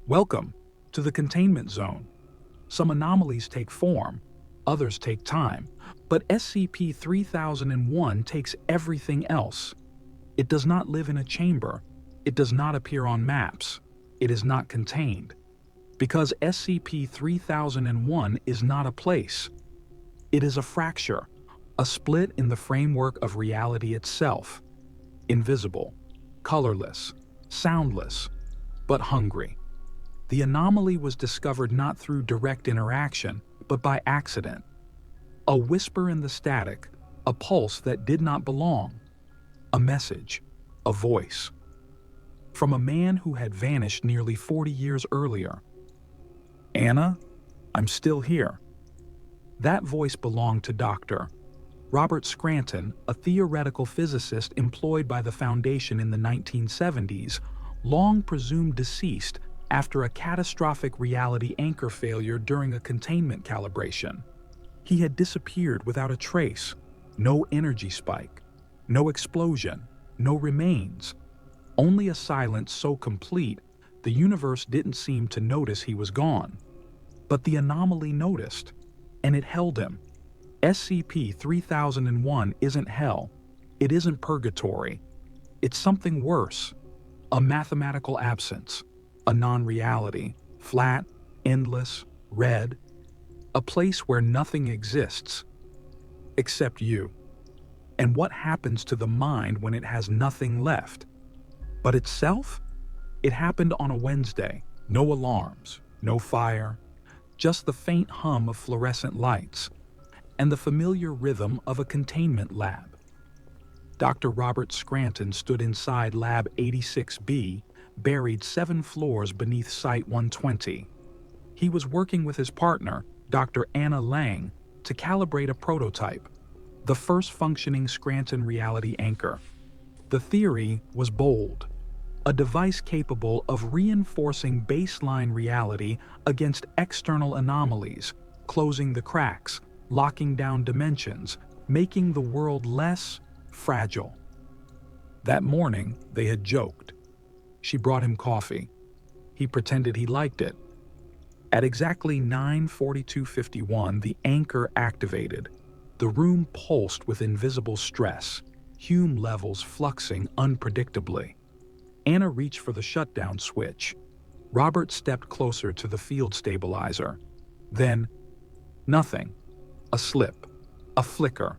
Welcome to the Containment Zone. Some anomalies take form, others take time, but SCP-3001 takes everything else. It does not live in a chamber. It does not appear on maps. It is not contained. Because SCP-3001 is not a place. It is a fracture, a split in the framework of reality itself. Invisible, colorless, soundless, but hungry. The anomaly was discovered not through direct interaction, but by accident. A whisper in the static, a pulse that did not belong. A message, a voice. From a man who had vanished nearly 40 years earlier. "Anna, I'm still here." That voice belonged to Dr. Robert Scranton, a theoretical physicist employed by the Foundation in the 1970s, long presumed deceased after a catastrophic reality anchor failure during a containment calibration. He had disappeared without a trace, no energy spike, no explosion, no remains, only a silence so complete the universe didn't seem to notice he was gone. But the anomaly noticed, and it held him. SCP-3001 isn't hell, it isn't purgatory, it's something worse, a mathematical absence. A non-reality, flat, endless, red, a place where nothing exists, except you. And what happens to the mind when it has nothing left? But itself? It happened on a Wednesday, no alarms, no fire, just the faint hum of fluorescent lights, and the familiar rhythm of a containment lab. Dr. Robert Scranton stood inside Lab 86B, buried 7 floors beneath Site 120. He was working with his partner, Dr. Anna Lang, to calibrate a prototype, the first functioning Scranton reality anchor. The theory was bold, a device capable of reinforcing baseline reality against external anomalies, closing the cracks, locking down dimensions, making the world less fragile. That morning, they had joked. She brought him coffee. He pretended he liked it. At exactly 9:42:51, the anchor activated. The room pulsed with invisible stress, Hume levels fluxing unpredictably. Anna reached for the shutdown switch. Robert stepped closer to the field stabilizer. Then, nothing. A slip. A flicker.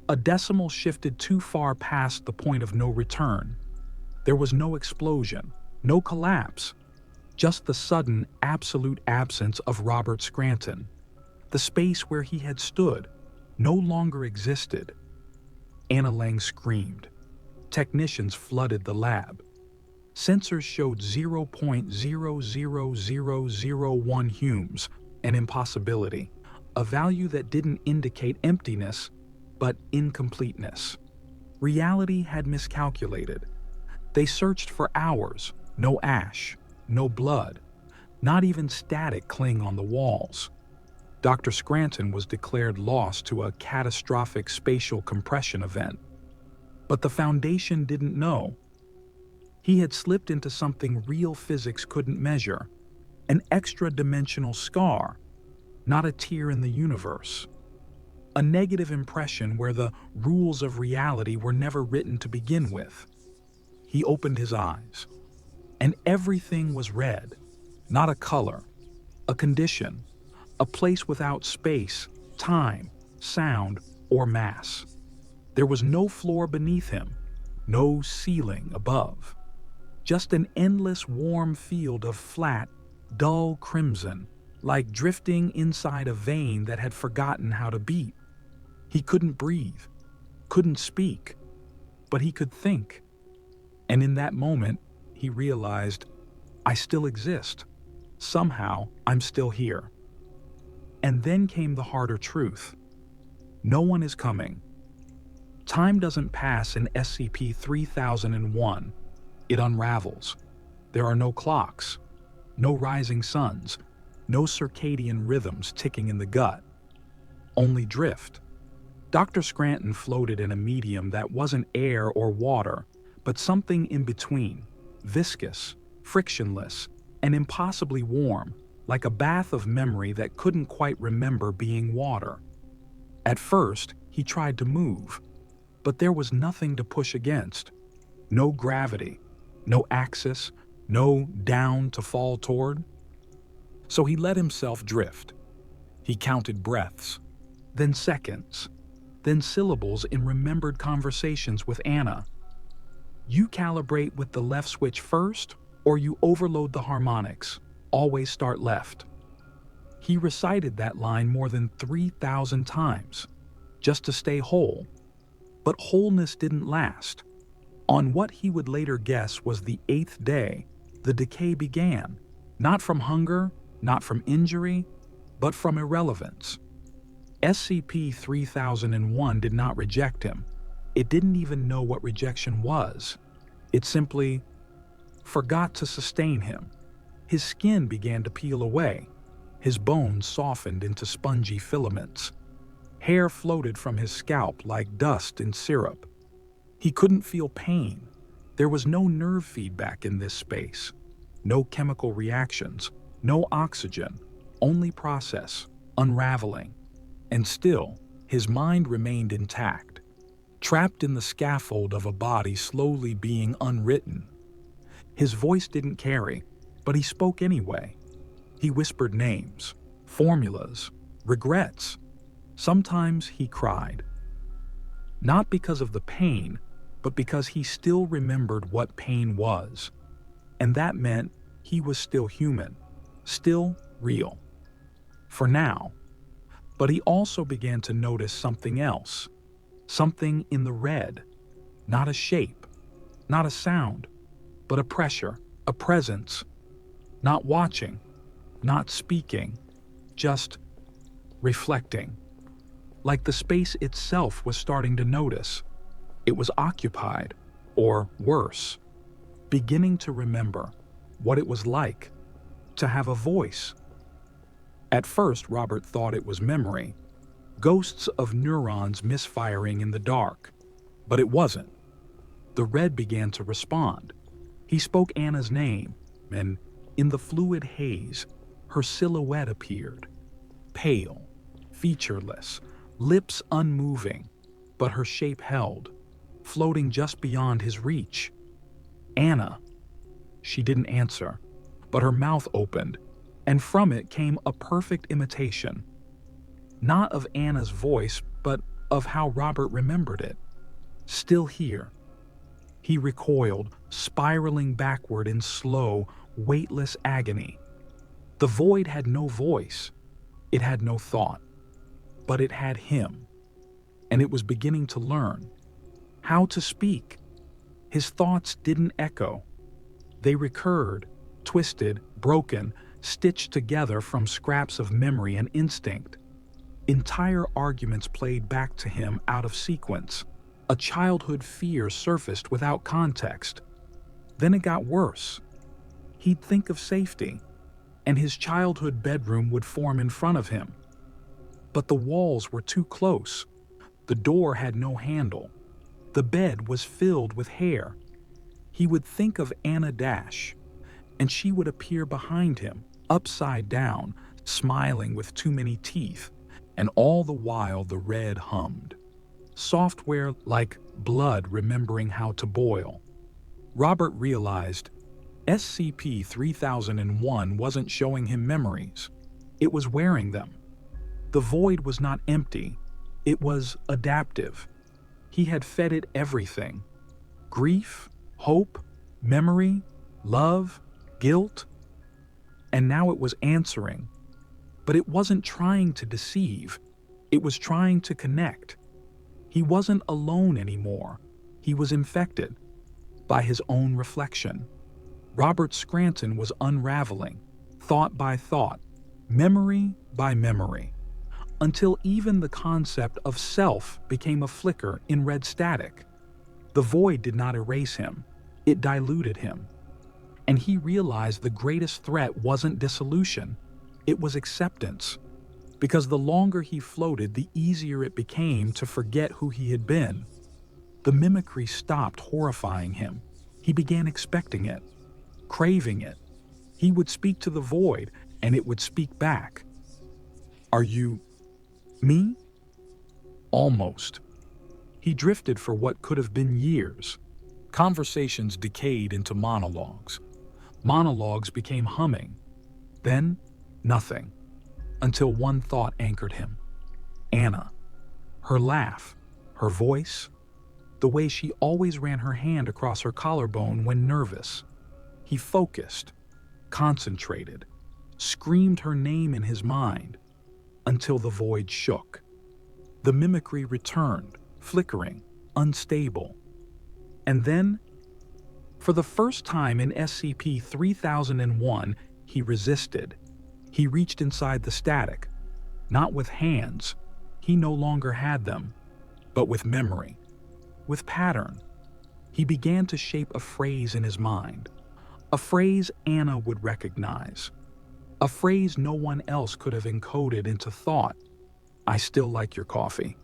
A decimal shifted too far past the point of no return. There was no explosion, no collapse, just the sudden, absolute absence of Robert Scranton. The space where he had stood no longer existed. Anna Lang screamed. Technicians flooded the lab. Sensors showed 0.00001 Humes, an impossibility, a value that didn't indicate emptiness, but incompleteness. Reality had miscalculated. They searched for hours, no ash, no blood, not even static cling on the walls. Dr. Scranton was declared lost to a catastrophic spatial compression event. But the Foundation didn't know. He had slipped into something real physics couldn't measure, an extra-dimensional scar, not a tear in the universe. A negative impression where the rules of reality were never written to begin with. He opened his eyes, and everything was red, not a color, a condition, a place without space, time, sound, or mass. There was no floor beneath him, no ceiling above, just an endless warm field of flat, dull crimson, like drifting inside a vein that had forgotten how to beat. He couldn't breathe, couldn't speak, but he could think. And in that moment, he realized, I still exist. Somehow, I'm still here. And then came the harder truth. No one is coming. Time doesn't pass in SCP-3001. It unravels. There are no clocks, no rising suns, no circadian rhythms ticking in the gut. Only drift. Dr. Scranton floated in a medium that wasn't air or water, but something in between, viscous, frictionless, and impossibly warm, like a bath of memory that couldn't quite remember being water. At first, he tried to move, but there was nothing to push against. No gravity, no axis, no down to fall toward. So he let himself drift. He counted breaths, then seconds, then syllables in remembered conversations with Anna. You calibrate with the left switch first, or you overload the harmonics. Always start left. He recited that line more than 3,000 times, just to stay whole. But wholeness didn't last. On what he would later guess was the 8th day, the decay began, not from hunger, not from injury, but from irrelevance. SCP-3001 did not reject him. It didn't even know what rejection was. It simply forgot to sustain him. His skin began to peel away. His bones softened into spongy filaments. Hair floated from his scalp like dust in syrup. He couldn't feel pain. There was no nerve feedback in this space. No chemical reactions, no oxygen, only process, unraveling. And still, his mind remained intact, trapped in the scaffold of a body slowly being unwritten. His voice didn't carry, but he spoke anyway. He whispered names, formulas, regrets. Sometimes he cried. Not because of the pain, but because he still remembered what pain was. And that meant he was still human, still real. For now. But he also began to notice something else. Something in the red. Not a shape, not a sound, but a pressure, a presence. Not watching, not speaking, just reflecting. Like the space itself was starting to notice. It was occupied, or worse, beginning to remember what it was like to have a voice. At first, Robert thought it was memory, ghosts of neurons misfiring in the dark, but it wasn't. The red began to respond. He spoke Anna's name, and in the fluid haze, her silhouette appeared. Pale, featureless, lips unmoving, but her shape held, floating just beyond his reach. Anna. She didn't answer, but her mouth opened, and from it came a perfect imitation. Not of Anna's voice, but of how Robert remembered it. Still here. He recoiled, spiraling backward in slow, weightless agony. The void had no voice. It had no thought. But it had him. And it was beginning to learn how to speak. His thoughts didn't echo. They recurred, twisted, broken, stitched together from scraps of memory and instinct. Entire arguments played back to him out of sequence. A childhood fear surfaced without context. Then it got worse. He'd think of safety, and his childhood bedroom would form in front of him. But the walls were too close. The door had no handle. The bed was filled with hair. He would think of Anna Dash, and she would appear behind him, upside down, smiling with too many teeth, and all the while the red hummed. Software like blood remembering how to boil. Robert realized SCP-3001 wasn't showing him memories. It was wearing them. The void was not empty. It was adaptive. He had fed it everything. Grief, hope, memory, love, guilt. And now it was answering. But it wasn't trying to deceive. It was trying to connect. He wasn't alone anymore. He was infected by his own reflection. Robert Scranton was unraveling, thought by thought, memory by memory, until even the concept of self became a flicker in red static. The void did not erase him. It diluted him. And he realized the greatest threat wasn't dissolution. It was acceptance. Because the longer he floated, the easier it became to forget who he had been. The mimicry stopped horrifying him. He began expecting it, craving it. He would speak to the void, and it would speak back. Are you me? Almost. He drifted for what could have been years. Conversations decayed into monologues. Monologues became humming. Then, nothing. Until one thought anchored him. Anna. Her laugh, her voice, the way she always ran her hand across her collarbone when nervous. He focused, concentrated, screamed her name in his mind, until the void shook. The mimicry returned, flickering, unstable. And then, for the first time in SCP-3001, he resisted. He reached inside the static, not with hands. He no longer had them, but with memory, with pattern. He began to shape a phrase in his mind, a phrase Anna would recognize, a phrase no one else could have encoded into thought. I still like your coffee,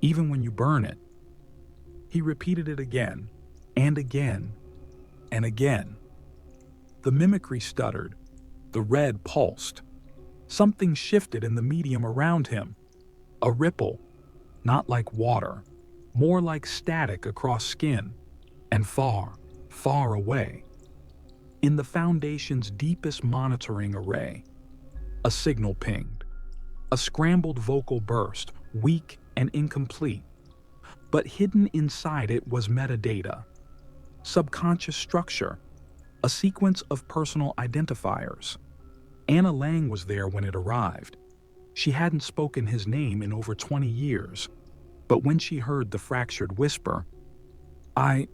even when you burn it. He repeated it again, and again, and again. The mimicry stuttered. The red pulsed. Something shifted in the medium around him. A ripple, not like water, more like static across skin, and far, far away. In the Foundation's deepest monitoring array, a signal pinged. A scrambled vocal burst, weak and incomplete. But hidden inside it was metadata, subconscious structure, a sequence of personal identifiers. Anna Lang was there when it arrived. She hadn't spoken his name in over 20 years, but when she heard the fractured whisper, I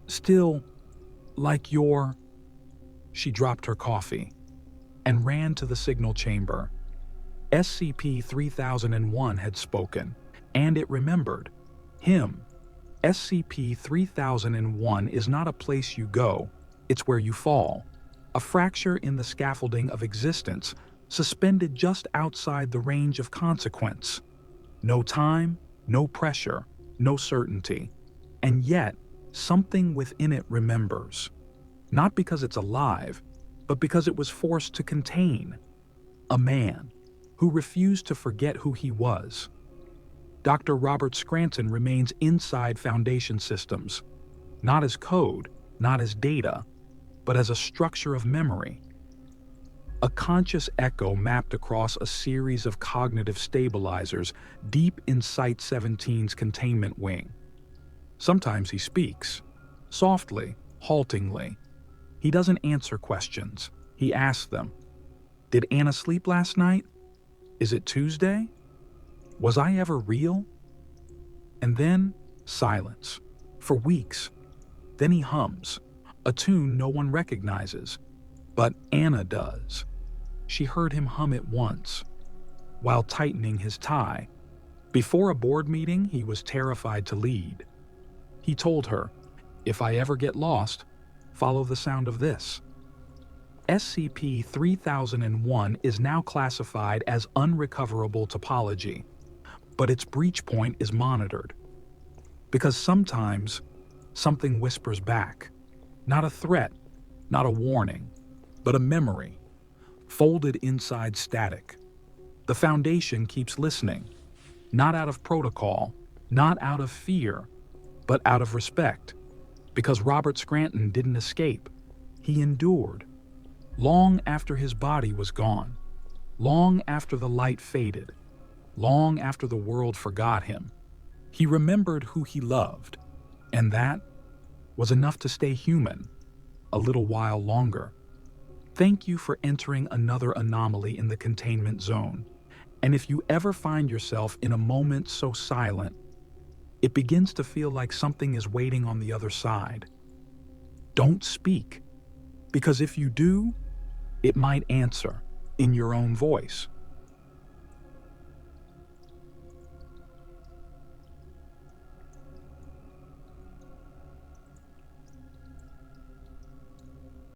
still like your... She dropped her coffee and ran to the signal chamber. SCP-3001 had spoken, and it remembered. Him. SCP-3001 is not a place you go, it's where you fall. A fracture in the scaffolding of existence, suspended just outside the range of consequence. No time, no pressure, no certainty. And yet, something within it remembers. Not because it's alive, but because it was forced to contain. A man who refused to forget who he was. Dr. Robert Scranton remains inside Foundation systems, not as code, not as data, but as a structure of memory. A conscious echo mapped across a series of cognitive stabilizers deep in Site-17's containment wing. Sometimes he speaks, softly, haltingly. He doesn't answer questions. He asks them. Did Anna sleep last night? Is it Tuesday? Was I ever real? And then, silence. For weeks. Then he hums, a tune no one recognizes. But Anna does. She heard him hum it once, while tightening his tie. Before a board meeting he was terrified to lead. He told her, if I ever get lost, follow the sound of this. SCP-3001 is now classified as unrecoverable topology, but its breach point is monitored. Because sometimes, something whispers back. Not a threat, not a warning, but a memory, folded inside static. The Foundation keeps listening, not out of protocol, not out of fear, but out of respect. Because Robert Scranton didn't escape. He endured. Long after his body was gone. Long after the light faded. Long after the world forgot him. He remembered who he loved. And that was enough to stay human a little while longer. Thank you for entering another anomaly in the Containment Zone. And if you ever find yourself in a moment so silent, it begins to feel like something is waiting on the other side. Don't speak, because if you do, it might answer in your own voice.